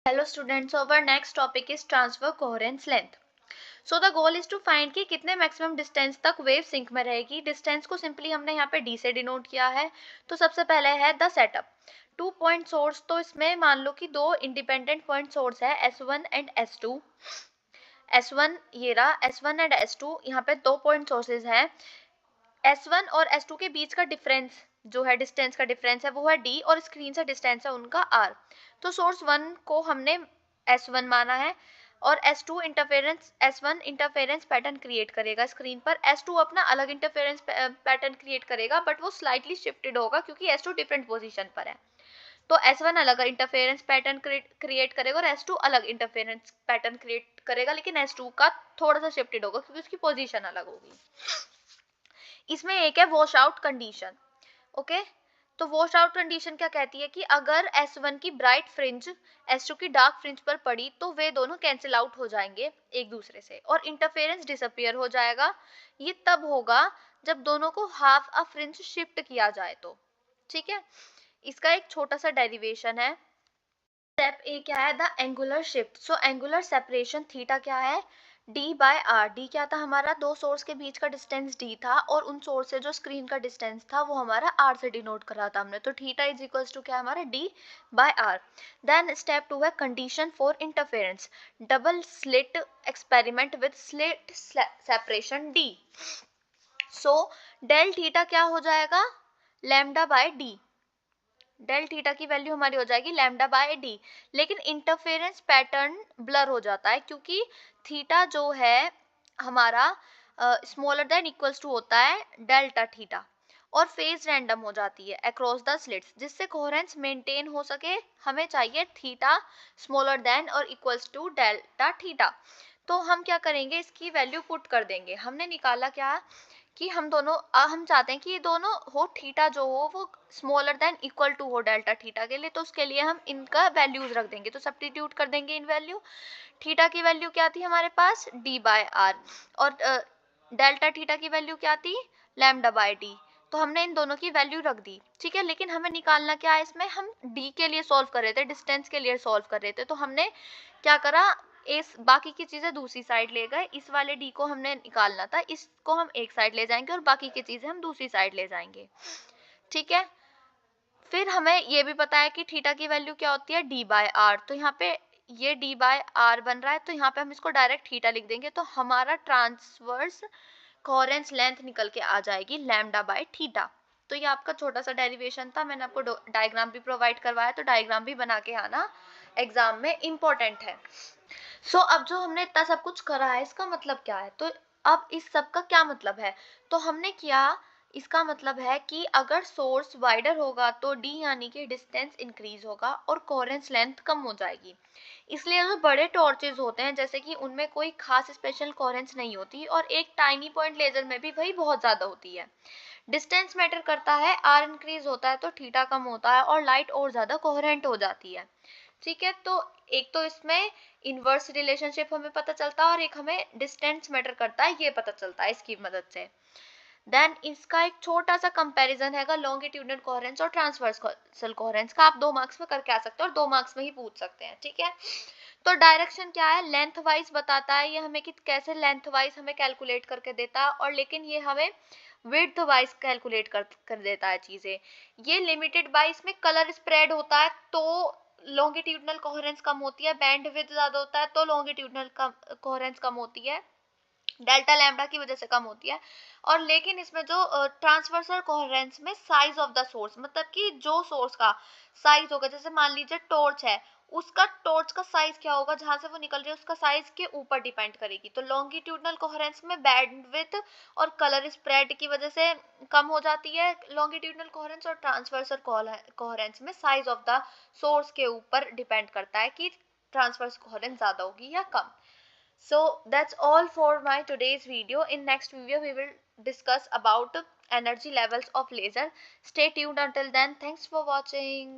Hello students, so our next topic is transfer coherence length. So the goal is to find कि कितने maximum distance तक wave sync में रहेगी. Distance को simply हमने यहाँ पे d से denote किया है. तो सबसे पहले है the setup. 2 point source, तो इसमें मान लो कि दो independent point source है S1 and S2. S1 ये रहा, S1 and S2 यहाँ पे 2 point sources हैं. S1 और S2 के बीच का डिफरेंस जो है, डिस्टेंस का डिफरेंस है, वो है d और स्क्रीन से डिस्टेंस है उनका r. तो सोर्स 1 को हमने S1 माना है और S1 इंटरफेरेंस पैटर्न क्रिएट करेगा स्क्रीन पर. S2 अपना अलग इंटरफेरेंस पैटर्न क्रिएट करेगा बट वो स्लाइटली शिफ्टेड होगा क्योंकि S2 डिफरेंट पोजीशन पर है. तो S1 अलग इंटरफेरेंस पैटर्न क्रिएट करेगा और S2 अलग इंटरफेरेंस पैटर्न क्रिएट करेगा, लेकिन S2 का थोड़ा सा शिफ्टेड होगा क्योंकि उसकी पोजीशन अलग होगी. इसमें एक है वॉश आउट कंडीशन. ओके, तो वॉश आउट कंडीशन क्या कहती है कि अगर S1 की ब्राइट फ्रिंज S2 की डार्क फ्रिंज पर पड़ी तो वे दोनों कैंसिल आउट हो जाएंगे एक दूसरे से और इंटरफेरेंस डिसअपियर हो जाएगा. ये तब होगा जब दोनों को हाफ अ फ्रिंज शिफ्ट किया जाए तो. ठीक है, इसका एक छोटा सा डेरिवेशन है. स्टेप ए क्या है, the angular shift. So angular separation theta क्या है, d बाय आर. d क्या था हमारा, दो सोर्स के बीच का डिस्टेंस d था और उन सोर्स से जो स्क्रीन का डिस्टेंस था वो हमारा r से डिनोट करा था हमने. तो थीटा इज इक्वल्स टू क्या है हमारा, d by R. Then step 2 है condition for interference. Double slit experiment with slit separation d. So del theta क्या हो जाएगा, lambda by d. Del theta की वैल्यू हमारी हो जाएगी लैम्डा बाय डी. लेकिन इंटरफेरेंस पैटर्न ब्लर हो जाता है क्योंकि थीटा जो है हमारा स्मॉलर देन इक्वल्स टू होता है डेल्टा थीटा और फेज रैंडम हो जाती है अक्रॉस द स्लिट्स. जिससे कोहेरेंस मेंटेन हो सके हमें चाहिए थीटा स्मॉलर देन और इक्वल्स टू डेल्टा थीटा. तो हम क्या करेंगे, इसकी वैल्यू पुट कर देंगे. हमने निकाला क्या कि हम चाहते हैं कि ये दोनों हो, थीटा जो हो वो स्मॉलर देन इक्वल टू हो डेल्टा थीटा के लिए. तो उसके लिए हम इनका वैल्यूज रख देंगे. तो सब्स्टिट्यूट कर देंगे इन वैल्यू. थीटा की वैल्यू क्या थी हमारे पास, d बाय आर, और डेल्टा थीटा की वैल्यू क्या थी, लैम्डा बाय डी. तो हमने इन दोनों की वैल्यू रख दी. ठीक है, लेकिन हमें निकालना क्या है, इसमें हम d के लिए सॉल्व कर रहे थे, डिस्टेंस के लिए सॉल्व कर रहे थे. तो हमने क्या करा, इस बाकी की चीजें दूसरी साइड ले गए. इस वाले d को हमने निकालना था, इसको हम एक साइड ले जाएंगे और बाकी की चीजें हम दूसरी साइड ले जाएंगे. ठीक है, फिर हमें ये भी पता है कि थीटा की वैल्यू क्या होती है, d बाय आर. तो यहाँ पे ये d बाय आर बन रहा है, तो यहाँ पे हम इसको डायरेक्ट थीटा लिख देंगे. तो हमारा ट्रांसवर्स कोहेरेंस लेंथ निकल के आ जाएगी लैम्डा बाय थीटा. तो ये आपका छोटा सा डेरिवेशन था. मैंने आपको डायग्राम भी प्रोवाइड करवाया, तो डायग्राम भी बना के आना, एग्जाम में इम्पोर्टेंट है. सो अब जो हमने इतना सब कुछ करा है इसका मतलब क्या है, तो अब इस सब का क्या मतलब है, तो हमने किया, इसका मतलब है कि अगर सोर्स वाइडर होगा तो d यानी कि डिस्टेंस इंक्रीज होगा और कोहेरेंस लेंथ कम हो जाएगी. इसलिए जो बड़े टॉर्चेस होते हैं जैसे कि उनमें कोई खास स्पेशल कोहेरेंस नहीं होती और एक टाइनी पॉइंट लेजर में भी वही बहुत ज्यादा होती है. डिस्टेंस मैटर करता है, r इंक्रीज होता है तो थीटा कम होता है और लाइट और ज्यादा कोहेरेंट हो जाती है. ठीक है, तो एक तो इसमें इनवर्स रिलेशनशिप हमें पता चलता है और एक हमें डिस्टेंस मैटर करता है ये पता चलता है इसकी मदद से. देन इसका एक छोटा सा कंपैरिजन हैगा लॉन्गिट्यूडनल कोहेरेंस और ट्रांसवर्सल कोहेरेंस का. आप 2 मार्क्स में करके आ सकते हो और 2 मार्क्स में ही पूछ सकते हैं. ठीक है, तो डायरेक्शन क्या है, लेंथ वाइज बताता है ये हमें कि कैसे लेंथ वाइज हमें कैलकुलेट करके देता है, और लेकिन ये हमें विड्थ वाइज कैलकुलेट कर देता है चीजें. ये लिमिटेड बाय इसमें कलर स्प्रेड होता है तो लॉन्गिट्यूडनल कोहेरेंस कम होती है, बैंड विड्थ ज्यादा होता है तो लॉन्गिट्यूडनल कोहेरेंस कम होती है, डेल्टा लैम्डा की वजह से कम होती है. और लेकिन इसमें जो ट्रांसवर्सल कोहेरेंस में साइज ऑफ द सोर्स, मतलब कि जो सोर्स का साइज होगा, जैसे मान लीजिए टॉर्च है, उसका टॉर्च का साइज क्या होगा, जहां से वो निकल रही है उसका साइज के ऊपर डिपेंड करेगी. तो लॉन्गिट्यूडनल कोहेरेंस में बैंडविड्थ और कलर स्प्रेड की वजह से कम हो जाती है लॉन्गिट्यूडनल कोहेरेंस, और ट्रांसवर्सल कोहेरेंस में साइज ऑफ द सोर्स के ऊपर डिपेंड करता है कि ट्रांसवर्स कोहेरेंस ज्यादा होगी या कम. So that's all for my today's video. In next video we will discuss about energy levels of laser. Stay tuned until then. Thanks for watching.